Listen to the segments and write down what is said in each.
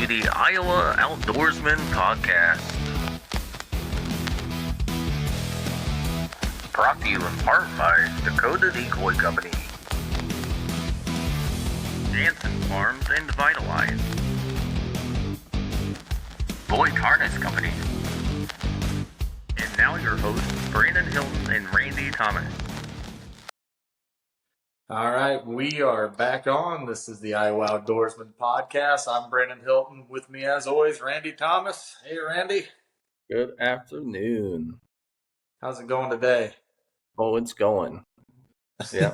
the Iowa Outdoorsman Podcast. Brought to you in part by Dakota Decoy Company, Jansen Farms and Vitalize, Boyd Harness Company, and now your hosts, Braden Hilton and Randy Thomas. All right, we are back on. This is the Iowa Outdoorsman Podcast. I'm Braden Hilton. With me, as always, Randy Thomas. Hey, Randy. Good afternoon. How's it going today? Oh, it's going. Yeah,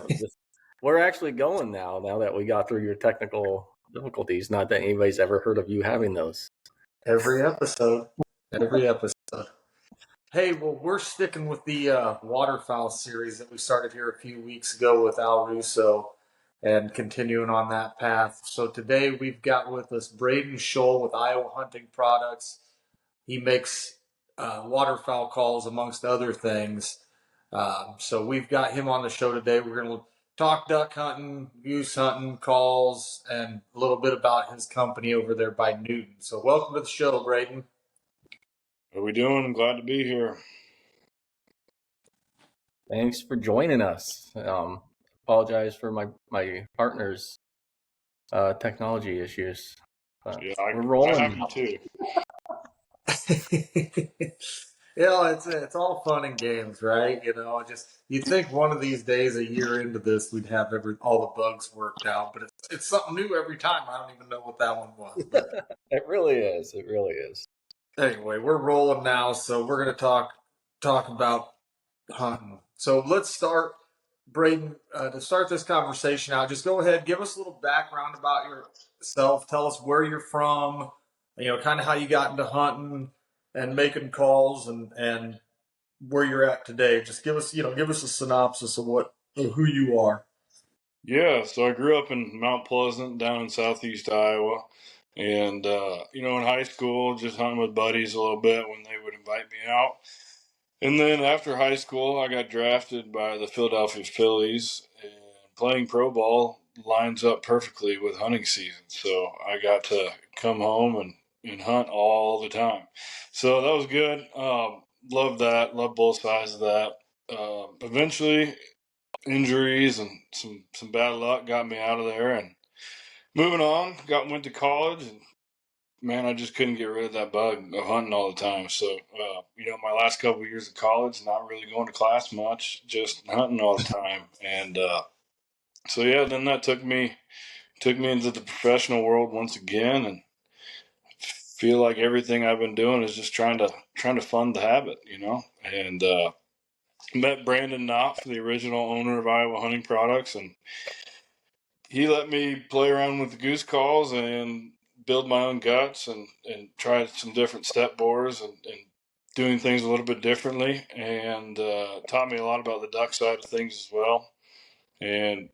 we're actually going now that we got through your technical difficulties. Not that anybody's ever heard of you having those. Every episode. Hey, well, we're sticking with the waterfowl series that we started here a few weeks ago with Al Russo and continuing on that path. So today we've got with us Braden Shull with Iowa Hunting Products. He makes waterfowl calls amongst other things. So we've got him on the show today. We're going to talk duck hunting, goose hunting, calls, and a little bit about his company over there by Newton. So welcome to the show, Braden. How are we doing? I'm glad to be here. Thanks for joining us. Apologize for my partner's technology issues. Yeah, we're rolling. I have you too. It's all fun and games, right? You think one of these days, a year into this, we'd have all the bugs worked out, but it's something new every time. I don't even know what that one was. But It really is. It really is. Anyway, we're rolling now, so we're going to talk about hunting. So let's start, Braden, to start this conversation out. Just go ahead, give us a little background about yourself. Tell us where you're from, kind of how you got into hunting and making calls, and where you're at today. Just give us a synopsis of who you are. Yeah, so I grew up in Mount Pleasant down in southeast Iowa. And, in high school, just hunting with buddies a little bit when they would invite me out. And then after high school, I got drafted by the Philadelphia Phillies, and playing pro ball lines up perfectly with hunting season. So I got to come home and hunt all the time. So that was good. Loved that. Loved both sides of that. Eventually, injuries and some bad luck got me out of there, and moving on, went to college, and man, I just couldn't get rid of that bug of hunting all the time. So, my last couple of years of college, not really going to class much, just hunting all the time. And then that took me into the professional world once again, and feel like everything I've been doing is just trying to fund the habit, And met Brandon Knopf, the original owner of Iowa Hunting Products, and he let me play around with the goose calls and build my own guts and try some different step bores and doing things a little bit differently, and taught me a lot about the duck side of things as well. And,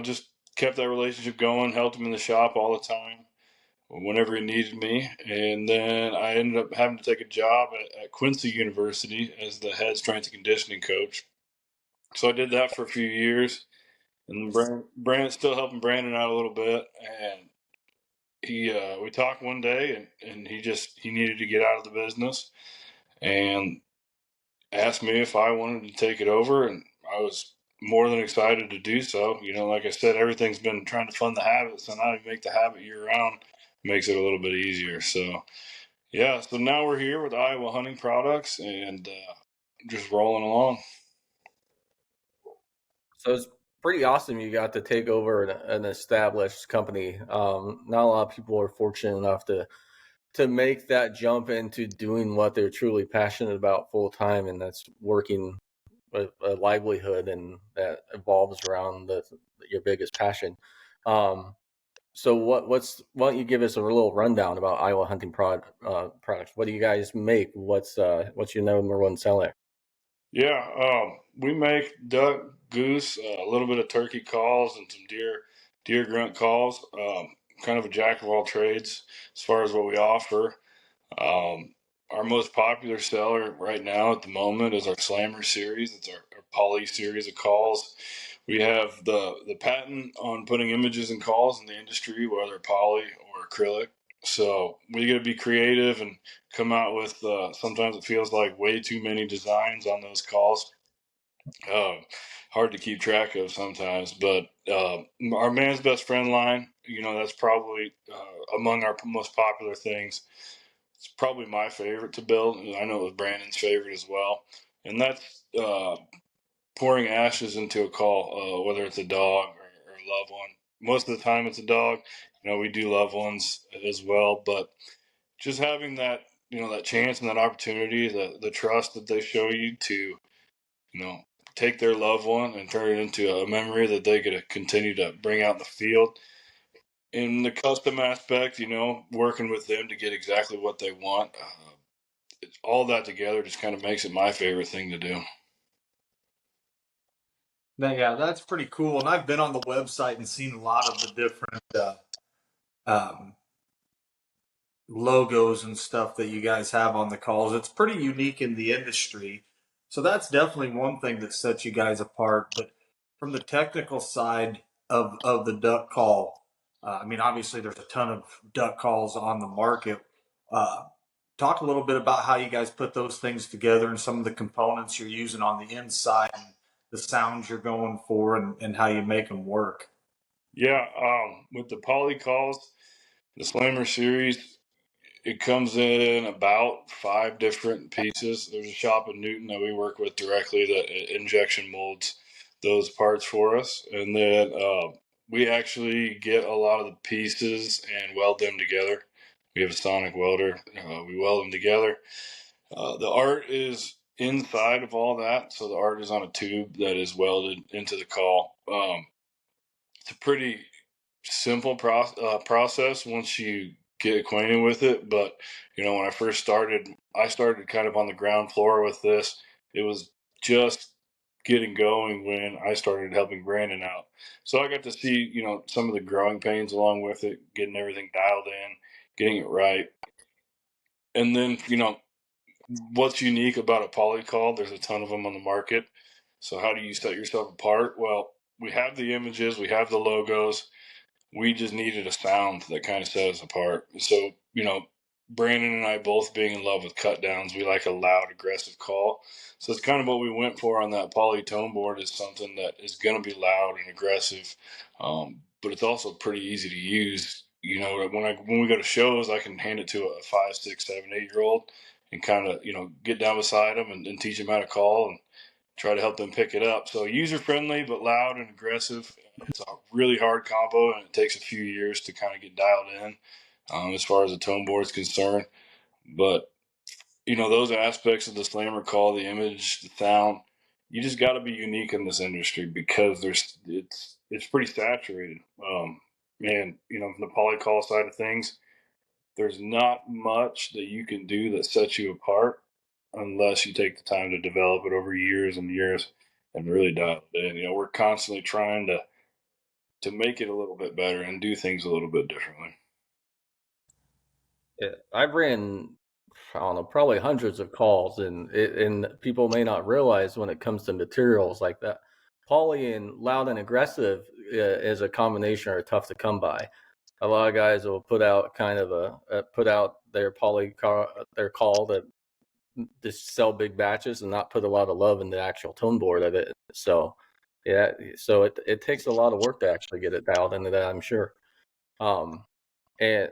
just kept that relationship going, helped him in the shop all the time whenever he needed me. And then I ended up having to take a job at Quincy University as the head strength and conditioning coach. So I did that for a few years. And Brandon still helping Brandon out a little bit, and we talked one day, and he needed to get out of the business, and asked me if I wanted to take it over, and I was more than excited to do so. Like I said, everything's been trying to fund the habit, so now you make the habit year round, makes it a little bit easier. So yeah, so now we're here with Iowa Hunting Products, and just rolling along. So it's pretty awesome you got to take over an established company. Not a lot of people are fortunate enough to make that jump into doing what they're truly passionate about full time, and that's working a livelihood, and that evolves around your biggest passion. So why don't you give us a little rundown about Iowa Hunting products? What do you guys make? What's your number one seller? Yeah, we make duck, goose, a little bit of turkey calls, and some deer grunt calls. Kind of a jack of all trades as far as what we offer. Our most popular seller right now at the moment is our Slammer series. It's our poly series of calls. We have the patent on putting images in calls in the industry, whether poly or acrylic. So we got to be creative and come out with, sometimes it feels like way too many designs on those calls. Hard to keep track of sometimes, but our man's best friend line, that's probably among our most popular things. It's probably my favorite to build, and I know it was Brandon's favorite as well. And that's pouring ashes into a call, whether it's a dog or a loved one. Most of the time, it's a dog. We do loved ones as well, but just having that, that chance and that opportunity, the trust that they show you to, take their loved one and turn it into a memory that they get to continue to bring out in the field. In the custom aspect, working with them to get exactly what they want, all that together just kind of makes it my favorite thing to do. Yeah, that's pretty cool. And I've been on the website and seen a lot of the different um, logos and stuff that you guys have on the calls. It's pretty unique in the industry. So that's definitely one thing that sets you guys apart. But from the technical side of the duck call, I mean, obviously there's a ton of duck calls on the market. Uh, Talk a little bit about how you guys put those things together and some of the components you're using on the inside and the sounds you're going for and how you make them work. Yeah, with the poly calls, the Slammer series, it comes in about 5 different pieces. There's a shop in Newton that we work with directly that injection molds those parts for us. And then we actually get a lot of the pieces and weld them together. We have a sonic welder. We weld them together. The art is inside of all that. So the art is on a tube that is welded into the call. It's a pretty simple process once you get acquainted with it. But when I first started, I started kind of on the ground floor with this. It was just getting going when I started helping Brandon out. So I got to see some of the growing pains along with it, getting everything dialed in, getting it right, and then what's unique about a poly call. There's a ton of them on the market. So how do you set yourself apart? Well, we have the images, we have the logos, we just needed a sound that kind of set us apart. So, Brandon and I both being in love with cut downs, we like a loud, aggressive call. So it's kind of what we went for on that poly tone board, is something that is going to be loud and aggressive, but it's also pretty easy to use. When we go to shows, I can hand it to a 5, 6, 7, 8 year old and kind of get down beside them and teach them how to call and try to help them pick it up. So user friendly, but loud and aggressive. It's a really hard combo, and it takes a few years to kind of get dialed in as far as the tone board is concerned. But those aspects of the slammer call, the image, the sound, you just got to be unique in this industry because it's pretty saturated. Man, from the poly call side of things, there's not much that you can do that sets you apart unless you take the time to develop it over years and years and really dial it in. We're constantly trying to make it a little bit better and do things a little bit differently. Yeah, I've ran, I don't know, probably hundreds of calls, and people may not realize when it comes to materials like that, poly and loud and aggressive as a combination are tough to come by. A lot of guys will put out kind of put out their their call that just sell big batches and not put a lot of love in the actual tone board of it. So yeah, so it takes a lot of work to actually get it dialed into that, I'm sure. And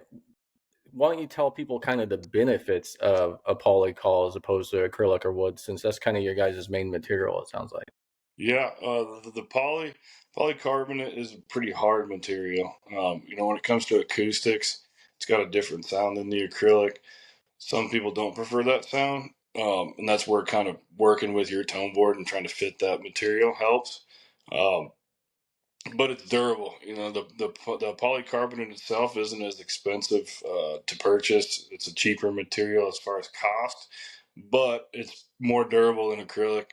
why don't you tell people kind of the benefits of a poly call as opposed to acrylic or wood, since that's kind of your guys' main material, it sounds like. Yeah, the polycarbonate is a pretty hard material. When it comes to acoustics, it's got a different sound than the acrylic. Some people don't prefer that sound, and that's where kind of working with your tone board and trying to fit that material helps. Um, but it's durable. The polycarbonate itself isn't as expensive to purchase. It's a cheaper material as far as cost, but it's more durable than acrylic.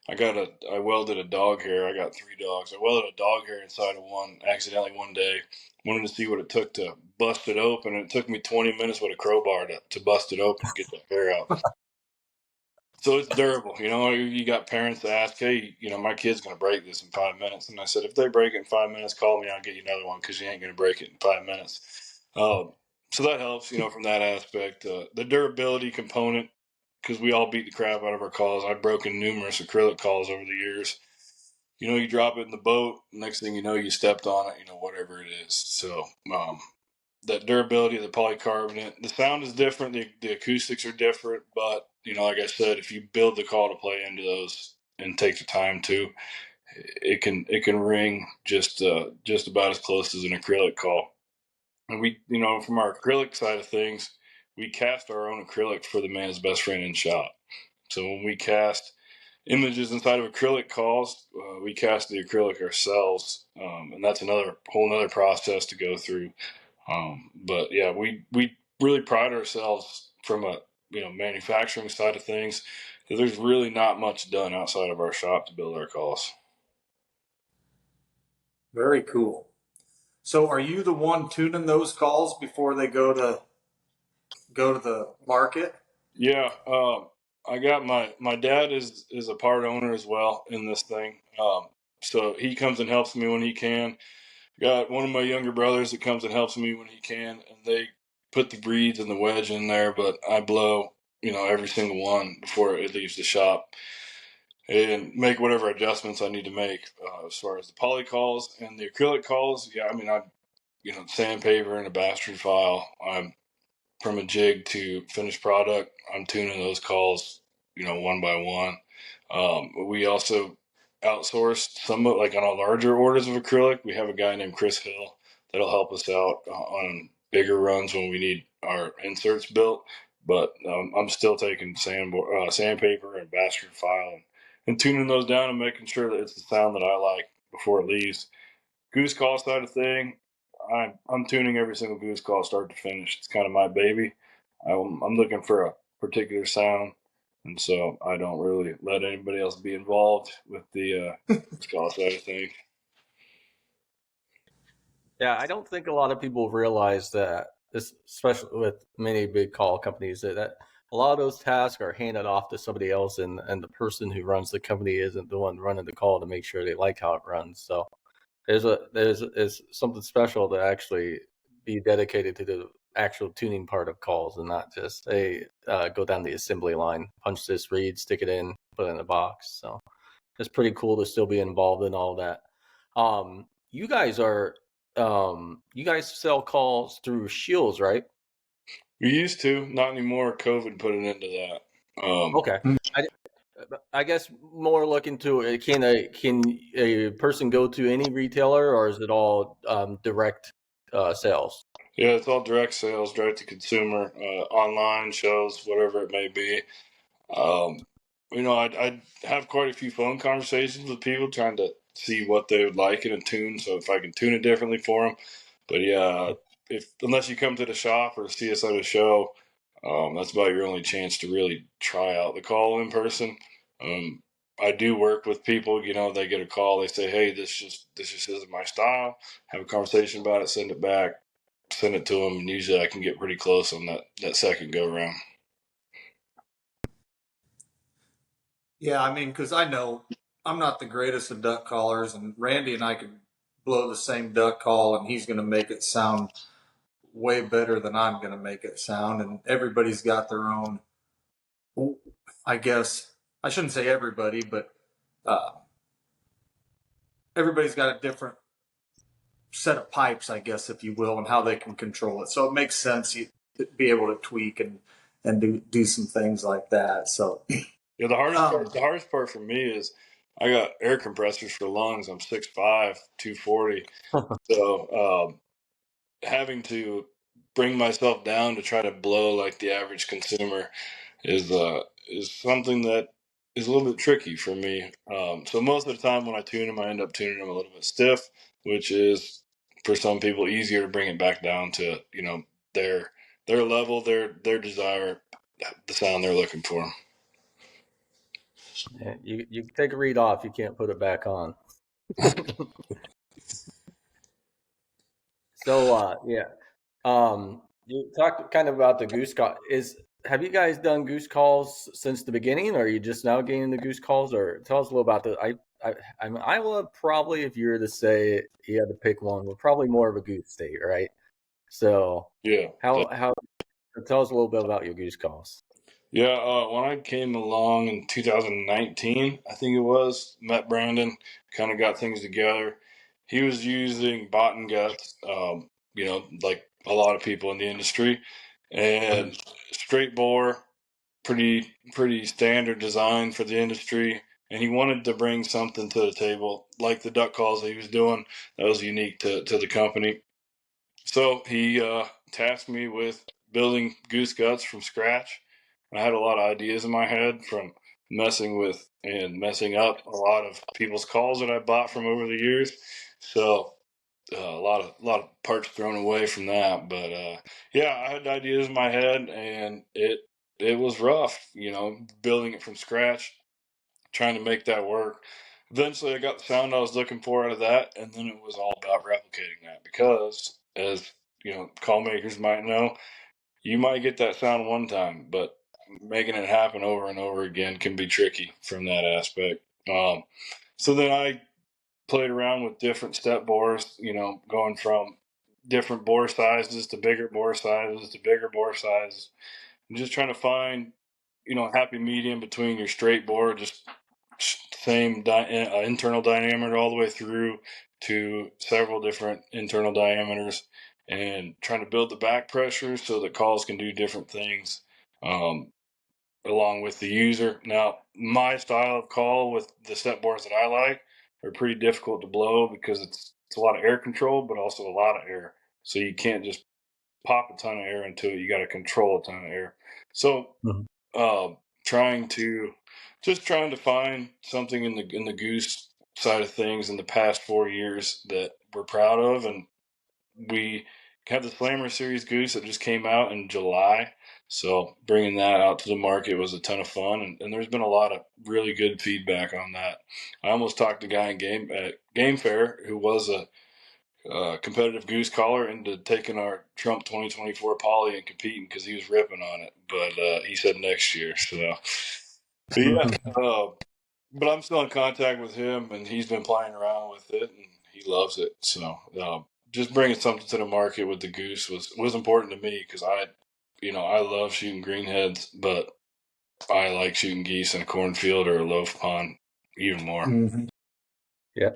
I welded a dog hair. I got 3 dogs. I welded a dog hair inside of one accidentally one day. Wanted to see what it took to bust it open, and it took me 20 minutes with a crowbar to bust it open and get the hair out. So it's durable. You got parents that ask, hey, my kid's going to break this in 5 minutes. And I said, if they break it in 5 minutes, call me. I'll get you another one because you ain't going to break it in 5 minutes. So that helps, from that aspect. The durability component, because we all beat the crap out of our calls. I've broken numerous acrylic calls over the years. You drop it in the boat, next thing you know, you stepped on it, whatever it is. So that durability of the polycarbonate, the sound is different, the acoustics are different, but, like I said, if you build the call to play into those and take the time to, it can ring just about as close as an acrylic call. And we, from our acrylic side of things, we cast our own acrylic for the man's best friend in shop. So when we cast images inside of acrylic calls, we cast the acrylic ourselves, and that's another whole nother process to go through. But yeah, we really pride ourselves from a manufacturing side of things, that there's really not much done outside of our shop to build our calls. Very cool. So, are you the one tuning those calls before they go to the market? Yeah, I got my dad is a part owner as well in this thing. So he comes and helps me when he can. Got one of my younger brothers that comes and helps me when he can, and they put the breeds and the wedge in there, but I blow, every single one before it leaves the shop and make whatever adjustments I need to make, as far as the poly calls and the acrylic calls. Yeah, I mean, sandpaper and a bastard file. I'm from a jig to finished product. I'm tuning those calls, one by one. We also outsourced some of, like, on our larger orders of acrylic. We have a guy named Chris Hill that'll help us out on bigger runs when we need our inserts built. But I'm still taking sandpaper and bastard file and tuning those down and making sure that it's the sound that I like before it leaves. Goose call side of thing, I'm tuning every single goose call start to finish. It's kind of my baby. I'm looking for a particular sound, and so I don't really let anybody else be involved with the goose call side of thing. Yeah, I don't think a lot of people realize that, this, especially with many big call companies, that a lot of those tasks are handed off to somebody else, and the person who runs the company isn't the one running the call to make sure they like how it runs. So there's something special to actually be dedicated to the actual tuning part of calls, and not just go down the assembly line, punch this read, stick it in, put it in a box. So it's pretty cool to still be involved in all that. You guys are you guys sell calls through Shills, right? We used to, not anymore. COVID put an end to that. Okay. I guess more looking to can a person go to any retailer, or is it all direct sales? Yeah, it's all direct sales, direct to consumer, online shows, whatever it may be. Um, I have quite a few phone conversations with people trying to see what they would like in a tune. So if I can tune it differently for them, but yeah, if unless you come to the shop or see us at a show, that's about your only chance to really try out the call in person. Um, I do work with people. They get a call, they say, "Hey, this just isn't my style." Have a conversation about it, send it back, send it to them, and usually I can get pretty close on that second go round. Yeah, I mean, because I know I'm not the greatest of duck callers, and Randy and I could blow the same duck call, and he's going to make it sound way better than I'm going to make it sound. And everybody's got their own, I guess, I shouldn't say everybody, but uh, everybody's got a different set of pipes, I guess, if you will, and how they can control it. So it makes sense you to be able to tweak and do some things like that. So Yeah, the hardest part for me is I got air compressors for lungs. I'm 6'5", 240. So having to bring myself down to try to blow like the average consumer is something that is a little bit tricky for me. So most of the time when I tune them, I end up tuning them a little bit stiff, which is for some people easier to bring it back down to their their level, their desire, the sound they're looking for. Yeah, you take a read off, you can't put it back on. So yeah, you talked kind of about the goose call. Have you guys done goose calls since the beginning, or are you just now getting the goose calls? Or tell us a little about the. I'm Iowa. Probably, if you were to say you had to pick one, we're probably more of a goose state, right? So Yeah. how tell us a little bit about your goose calls. Yeah, when I came along in 2019, I think it was, met Brandon, kind of got things together. He was using bottom guts, like a lot of people in the industry, and straight bore, pretty standard design for the industry. And he wanted to bring something to the table, like the duck calls that he was doing, that was unique to the company. So he tasked me with building goose guts from scratch. I had a lot of ideas in my head from messing with and messing up a lot of people's calls that I bought from over the years. So a lot of parts thrown away from that. But yeah, I had ideas in my head, and it was rough, building it from scratch, trying to make that work. Eventually, I got the sound I was looking for out of that, and then it was all about replicating that because, as call makers might know, you might get that sound one time, but making it happen over and over again can be tricky from that aspect. So then I played around with different step bores, going from different bore sizes to bigger bore sizes to bigger bore sizes. I'm just trying to find, a happy medium between your straight bore, just same internal diameter all the way through to several different internal diameters, and trying to build the back pressure so that calls can do different things along with the user. Now, my style of call with the step bores that I like are pretty difficult to blow because it's a lot of air control, but also a lot of air. So you can't just pop a ton of air into it. You got to control a ton of air. So uh, trying to find something in the goose side of things in the past 4 years that we're proud of, and we have the Slammer Series goose that just came out in July. So bringing that out to the market was a ton of fun, and there's been a lot of really good feedback on that. I almost talked to a guy in Game Fair who was a competitive goose caller into taking our Trump 2024 poly and competing because he was ripping on it. But he said next year. So, but yeah, but I'm still in contact with him, and he's been playing around with it, and he loves it. So just bringing something to the market with the goose was important to me because I love shooting greenheads, but I like shooting geese in a cornfield or a loaf pond even more. Mm-hmm. Yeah.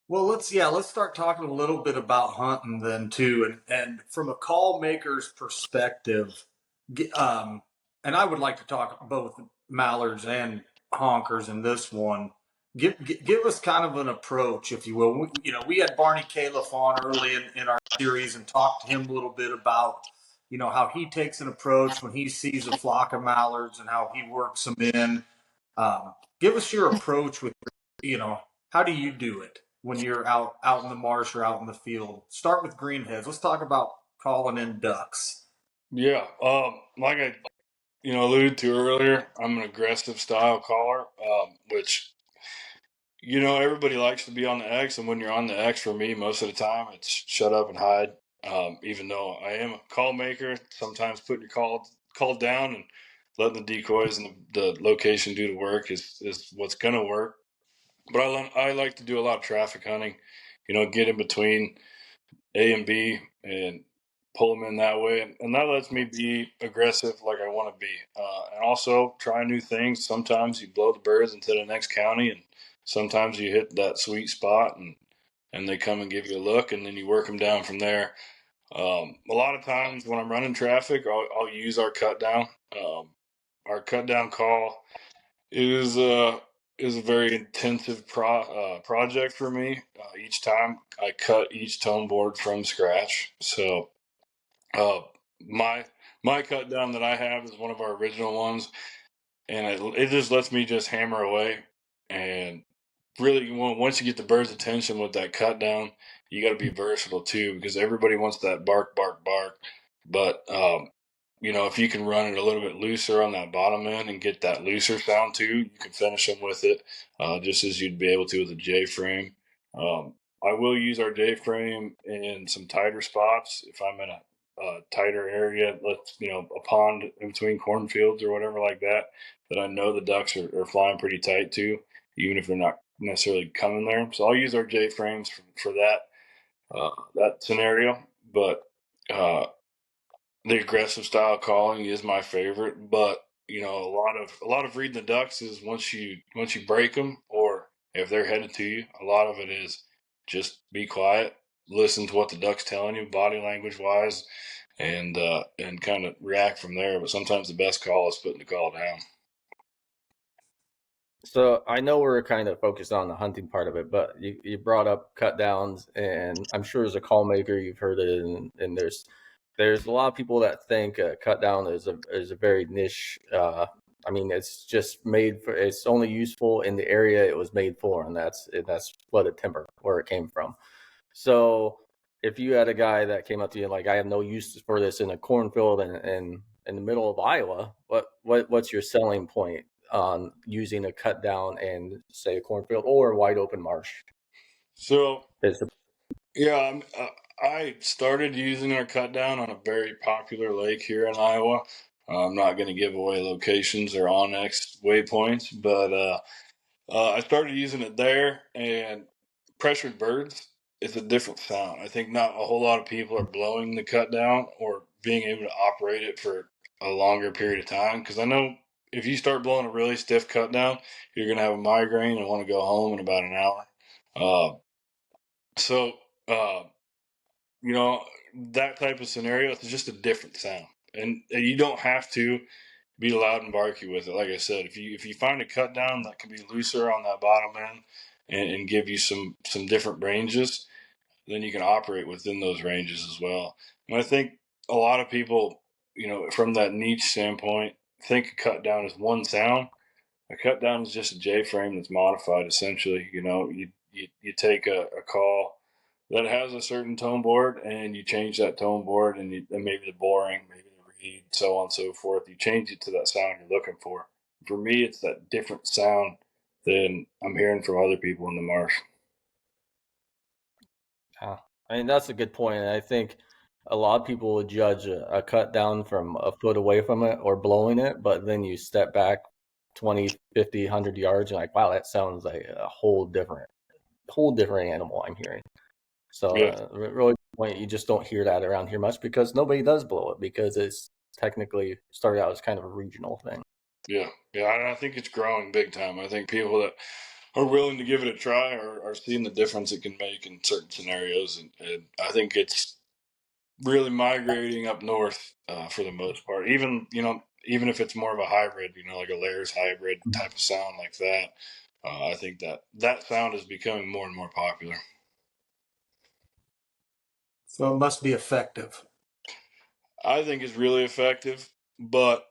Well, let's start talking a little bit about hunting then too, and from a call maker's perspective, and I would like to talk both mallards and honkers in this one. Give us kind of an approach, if you will. We had Barney Califf on early in our series and talked to him a little bit about, how he takes an approach when he sees a flock of mallards and how he works them in. Give us your approach with, how do you do it when you're out in the marsh or out in the field? Start with greenheads. Let's talk about calling in ducks. Yeah, like I alluded to earlier, I'm an aggressive style caller, which everybody likes to be on the X, and when you're on the X, for me, most of the time, it's shut up and hide. Even though I am a call maker, sometimes putting your call down and letting the decoys and the location do the work is what's gonna work. But I like to do a lot of traffic hunting, get in between A and B and pull them in that way. And that lets me be aggressive like I want to be. And also try new things. Sometimes you blow the birds into the next county, and sometimes you hit that sweet spot and they come and give you a look, and then you work them down from there. A lot of times when I'm running traffic, I'll use our cut down. Our cut down call is a very intensive project for me. Each time I cut each tone board from scratch. So uh, my my cut down that I have is one of our original ones, and it just lets me just hammer away. And really, once you get the bird's attention with that cut down, you got to be versatile too, because everybody wants that bark, bark, bark. But if you can run it a little bit looser on that bottom end and get that looser sound too, you can finish them with it, just as you'd be able to with a J frame. I will use our J frame in some tighter spots if I'm in a tighter area, a pond in between cornfields or whatever like that, that I know the ducks are flying pretty tight to, even if they're not necessarily coming there. So I'll use our J frames for that. that scenario. But the aggressive style calling is my favorite. But a lot of reading the ducks is once you break them, or if they're headed to you, a lot of it is just be quiet, listen to what the duck's telling you, body language wise, and kind of react from there. But sometimes the best call is putting the call down. So I know we're kind of focused on the hunting part of it, but you brought up cut downs, and I'm sure as a call maker you've heard it, and there's a lot of people that think cut down is a very niche. I mean, it's just made for. It's only useful in the area it was made for, and that's flooded timber where it came from. So if you had a guy that came up to you like, I have no use for this in a cornfield and in the middle of Iowa, what's your selling point on using a cut down in say a cornfield or a wide open marsh? So Is the yeah, I started using our cut down on a very popular lake here in Iowa. I'm not going to give away locations or Onyx waypoints, but I started using it there, and pressured birds is a different sound. I think not a whole lot of people are blowing the cut down or being able to operate it for a longer period of time. Because I know if you start blowing a really stiff cut down, you're going to have a migraine and want to go home in about an hour. Uh, so, uh, that type of scenario, it's just a different sound. And you don't have to be loud and barky with it. Like I said, if you find a cut down that can be looser on that bottom end and give you some different ranges, then you can operate within those ranges as well. And I think a lot of people, from that niche standpoint, think a cut down is one sound. A cut down is just a J frame that's modified essentially. You take a call that has a certain tone board and you change that tone board and maybe the boring, maybe the reed, so on and so forth. You change it to that sound you're looking for. For me, it's that different sound than I'm hearing from other people in the marsh. I mean, that's a good point. And I think a lot of people would judge a cut down from a foot away from it or blowing it, but then you step back 20, 50, 100 yards and like, wow, that sounds like a whole different animal I'm hearing. So Yeah, really, point, you just don't hear that around here much because nobody does blow it because it's technically started out as kind of a regional thing. yeah, yeah. And I think it's growing big time. I think people that are willing to give it a try are seeing the difference it can make in certain scenarios, and I think it's really migrating up north for the most part. Even if it's more of a hybrid, like a layers hybrid type of sound like that, I think that sound is becoming more and more popular. So it must be effective. I think it's really effective, but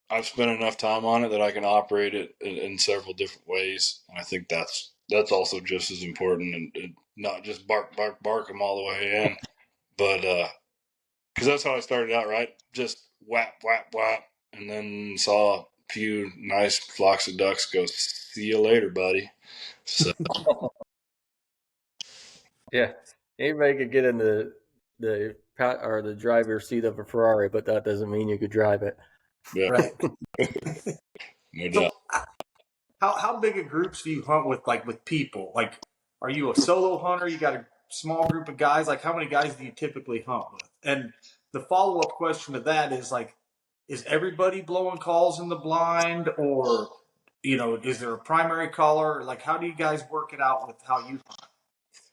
I've spent enough time on it that I can operate it in several different ways, and I think that's also just as important, and not just bark, bark, bark them all the way in, but because that's how I started out, right? Just whap, whap, whap, and then saw a few nice flocks of ducks go, see you later, buddy. So, Yeah, anybody could get in the driver's seat of a Ferrari, but that doesn't mean you could drive it. yeah, Right. no doubt. So how big of groups do you hunt with people? Like, are you a solo hunter? You got a small group of guys? Like, how many guys do you typically hunt with? And the follow-up question to that is like, is everybody blowing calls in the blind, or is there a primary caller? Like, how do you guys work it out with how you hunt?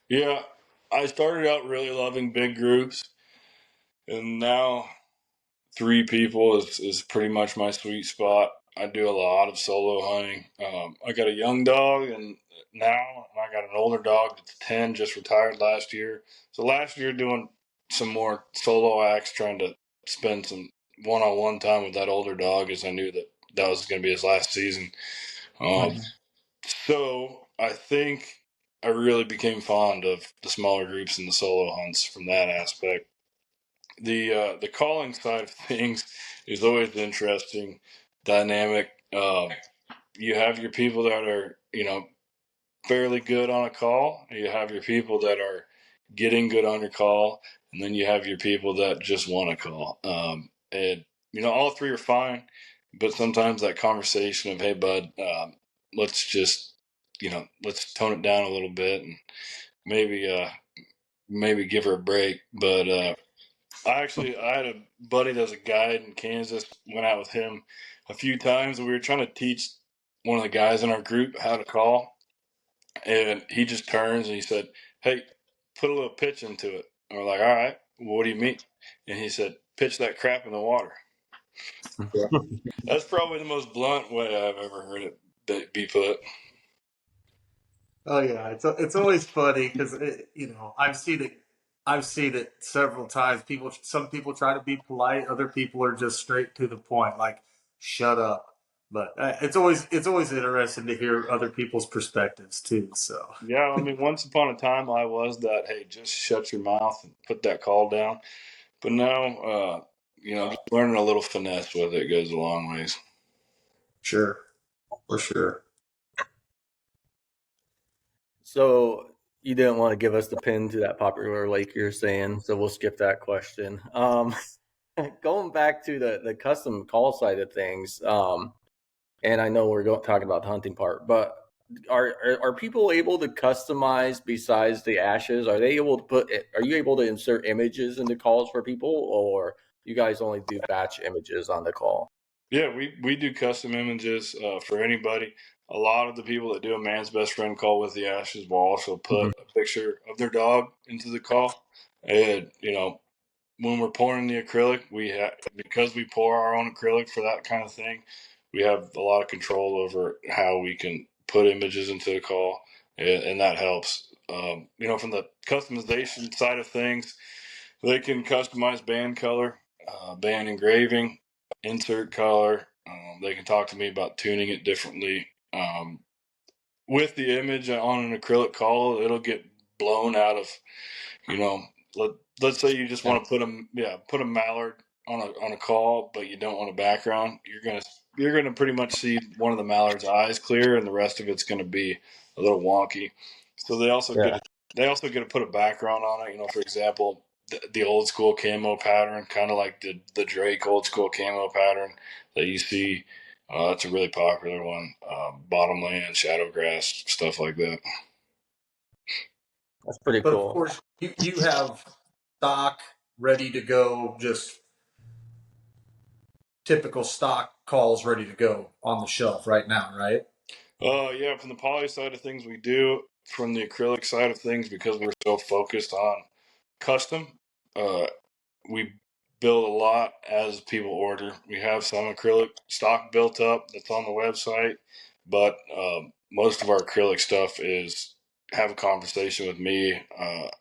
Yeah, I started out really loving big groups, and now 3 people is pretty much my sweet spot. I do a lot of solo hunting. I got a young dog, and I got an older dog that's 10, just retired last year. So last year doing some more solo acts, trying to spend some one-on-one time with that older dog, as I knew that was going to be his last season. Um, so I think I really became fond of the smaller groups and the solo hunts from that aspect. The calling side of things is always interesting, dynamic. You have your people that are fairly good on a call. You have your people that are getting good on your call, and then you have your people that just want to call. And all three are fine, but sometimes that conversation of, hey bud, let's just let's tone it down a little bit and maybe maybe give her a break. But I had a buddy that's a guide in Kansas. Went out with him a few times, and we were trying to teach one of the guys in our group how to call, and he just turns and he said, "Hey, put a little pitch into it." And we're like, "All right, well, what do you mean?" And he said, "Pitch that crap in the water." Yeah. That's probably the most blunt way I've ever heard it be put. Oh yeah, it's always funny because I've seen it several times. Some people try to be polite, other people are just straight to the point, like shut up. But it's always interesting to hear other people's perspectives too. So Yeah, I mean, once upon a time I was that, hey, just shut your mouth and put that call down. But now, just learning a little finesse with it goes a long ways. sure, for sure. So you didn't want to give us the pin to that popular lake you're saying, so we'll skip that question. Going back to the custom call side of things, and I know we're talking about the hunting part, but are people able to customize besides the ashes? Are they able to are you able to insert images into calls for people, or you guys only do batch images on the call? Yeah, we do custom images for anybody. A lot of the people that do a man's best friend call with the ashes will also put Mhm. a picture of their dog into the call. And, when we're pouring the acrylic, because we pour our own acrylic for that kind of thing, we have a lot of control over how we can put images into the call, and that helps. From the customization side of things, they can customize band color, band engraving, insert color. They can talk to me about tuning it differently. With the image on an acrylic call, it'll get blown out of, you know, let's say you just want to put a mallard on a call, but you don't want a background. You're gonna pretty much see one of the mallard's eyes clear, and the rest of it's gonna be a little wonky. So Yeah. they also get to put a background on it. For example, the old school camo pattern, kind of like the Drake old school camo pattern that you see. That's a really popular one. Bottomland, shadowgrass, stuff like that. That's pretty But of cool. course, you have stock ready to go, just typical stock calls ready to go on the shelf right now, right? Yeah, from the poly side of things, we do. From the acrylic side of things, because we're so focused on custom, uh, we build a lot as people order. We have some acrylic stock built up that's on the website, but most of our acrylic stuff is have a conversation with me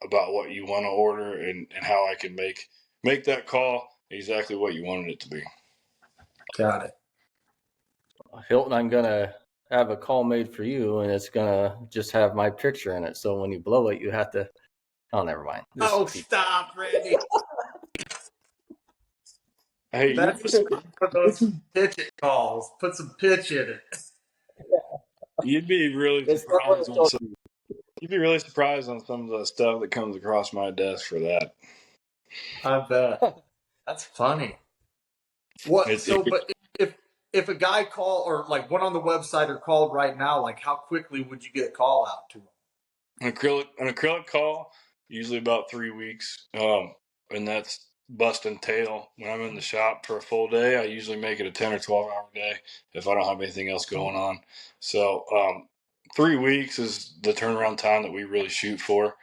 about what you want to order, and how I can make that call exactly what you wanted it to be. Got it. Hilton, I'm gonna have a call made for you, and it's gonna just have my picture in it. So when you blow it, you have to. Oh, never mind. Oh, stop, Randy. Hey, That's just one of those pitch it calls. Put some pitch in it. you'd be really It's not what surprised it's on supposed some. to be. You'd be really surprised on some of the stuff that comes across my desk for that. I bet. That's funny. What? It, So, it, but if a guy call or like one on the website or called right now, like how quickly would you get a call out to him? an acrylic call, usually about 3 weeks, and that's busting tail. When I'm in the shop for a full day, I usually make it a 10 or 12 hour day if I don't have anything else going on. So 3 weeks is the turnaround time that we really shoot for.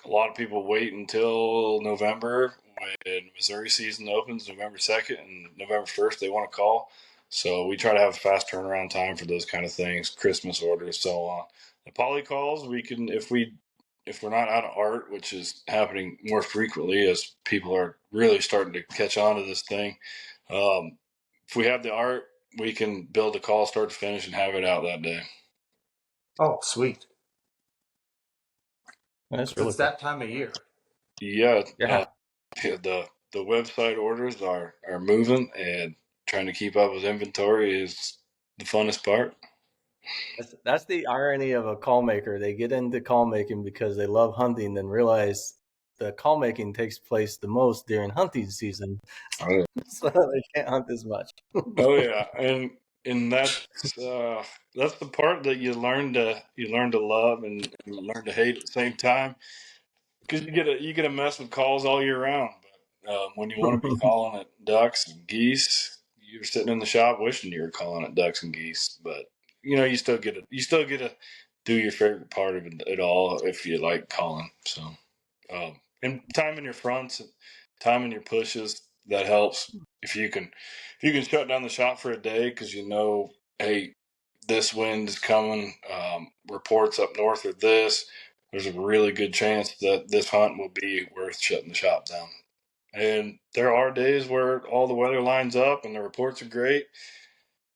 A lot of people wait until November when Missouri season opens, November 2nd and November 1st. They want to call. So we try to have a fast turnaround time for those kind of things, Christmas orders, so on. The poly calls, we can, if we're not out of art, which is happening more frequently as people are really starting to catch on to this thing. Um, if we have the art, we can build a call start to finish and have it out that day. Oh, sweet. That's 'Cause really it's cool. that time of year. Yeah, Yeah. the website orders are moving, and trying to keep up with inventory is the funnest part. That's the irony of a call maker. They get into call making because they love hunting, then realize the call making takes place the most during hunting season, Oh, so they can't hunt as much. oh yeah, and that's the part that you learn to love and learn to hate at the same time. because you get a mess with calls all year round. But when you want to be calling at ducks and geese, you're sitting in the shop wishing you were calling at ducks and geese. But you still get to do your favorite part of it all if you like calling. So and timing your fronts, timing your pushes, that helps. If you can shut down the shop for a day because hey, this wind is coming. Reports up north are this. There's a really good chance that this hunt will be worth shutting the shop down. And there are days where all the weather lines up and the reports are great.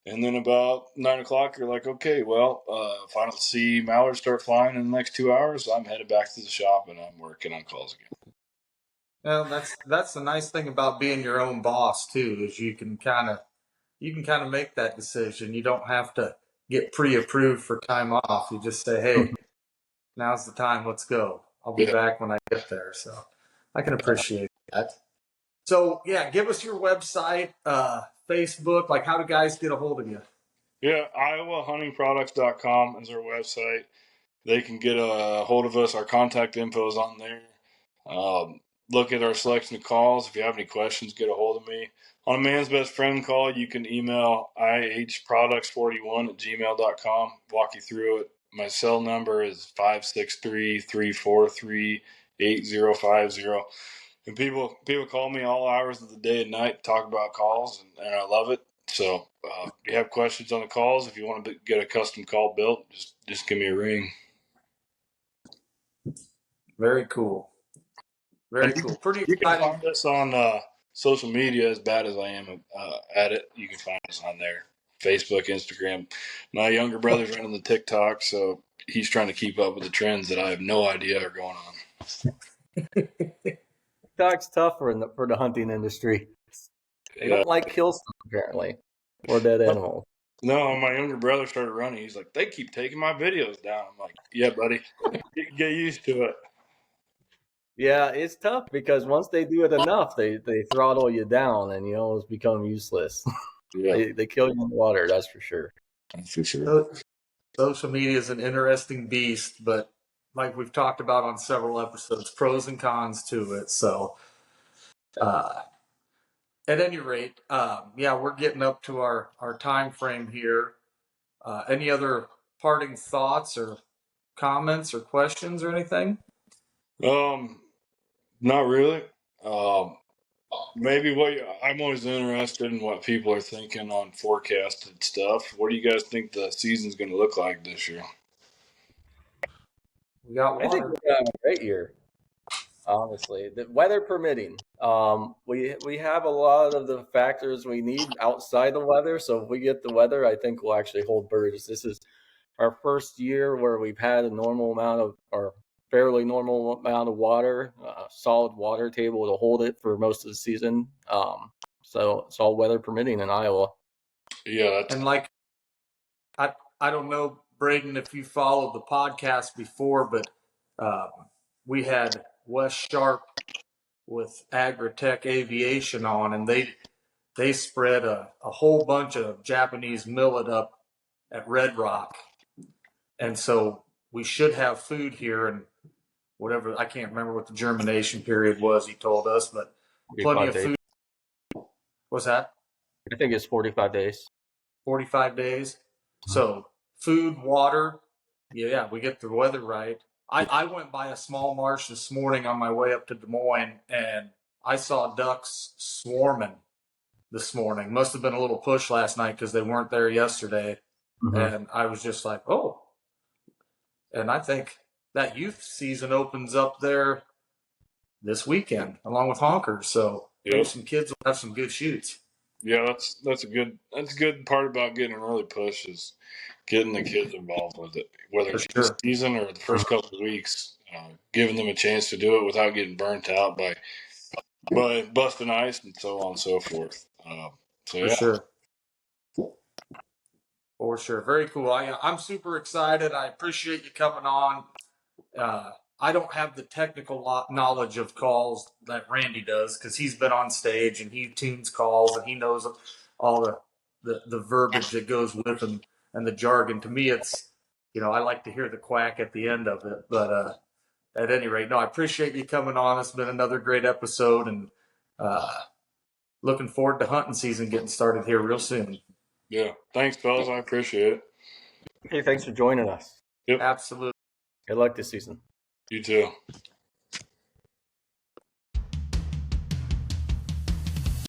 And then about 9 o'clock, you're like, okay, well, if I don't see mallards start flying in the next 2 hours, I'm headed back to the shop and I'm working on calls again. Well, that's the nice thing about being your own boss too, is you can kind of make that decision. You don't have to get pre-approved for time off. You just say, "Hey, now's the time. Let's go. I'll be Yeah. back when I get there." So I can appreciate that. So yeah, give us your website, Facebook. Like, how do guys get a hold of you? Yeah, iowahuntingproducts.com is our website. They can get a hold of us. Our contact info is on there. Um, Look at our selection of calls. If you have any questions, get a hold of me. On a man's best friend call, you can email ihproducts41@gmail.com. Walk you through it. My cell number is 563-343-8050. And people call me all hours of the day and night to talk about calls, and I love it. So if you have questions on the calls, if you want to get a custom call built, just give me a ring. Very cool. Very And cool. Pretty you can exciting. find us on social media. As bad as I am at it, you can find us on there: Facebook, Instagram. My younger brother's running the TikTok, so he's trying to keep up with the trends that I have no idea are going on. TikTok's tough for the hunting industry. They Yeah. don't like kill stuff apparently, or dead animals. No, my younger brother started running. He's like, they keep taking my videos down. I'm like, yeah, buddy, get used to it. Yeah, it's tough because once they do it enough, they throttle you down and you almost become useless. Yeah, They kill you in the water, that's for sure. that's for sure. So, social media is an interesting beast, but like we've talked about on several episodes, pros and cons to it. So, uh, at any rate, yeah, we're getting up to our time frame here. Any other parting thoughts or comments or questions or anything? Not really. Um, Maybe I'm always interested in what people are thinking on forecasted stuff. What do you guys think the season's going to look like this year? We got I think water. we're gonna have a great year, honestly. The weather permitting. We have a lot of the factors we need outside the weather. So if we get the weather, I think we'll actually hold birds. This is our first year where we've had a normal amount of, or fairly normal amount of water, solid water table to hold it for most of the season. So it's all weather permitting in Iowa. Yeah, And like, I don't know, Braden, if you followed the podcast before, but um, we had Wes Sharp with Agritech Aviation on, and they spread a whole bunch of Japanese millet up at Red Rock, and so we should have food here and whatever. I can't remember what the germination period was. He told us, but plenty 45 of days. food. What's that? I think it's 45 days. 45 days. So food, water. Yeah, we get the weather right. I went by a small marsh this morning on my way up to Des Moines, and I saw ducks swarming this morning. Must have been a little push last night because they weren't there yesterday. Mm-hmm. And I was just like, oh. And I think that youth season opens up there this weekend along with Honkers. So maybe yep. some kids will have some good shoots. Yeah, that's a good part about getting an early push is getting the kids involved with it, whether For it's in sure. the season or the first couple of weeks, giving them a chance to do it without getting burnt out by busting ice and so on and so forth. So For yeah, sure. For sure. Very cool. I'm super excited. I appreciate you coming on. I don't have the technical knowledge of calls that Randy does because he's been on stage and he tunes calls and he knows all the verbiage that goes with them and the jargon. To me, it's, I like to hear the quack at the end of it. But at any rate, no, I appreciate you coming on. It's been another great episode, and looking forward to hunting season getting started here real soon. Yeah. Thanks, fellas. I appreciate it. Hey, thanks for joining us. Yep. Absolutely. Good luck this season. You too.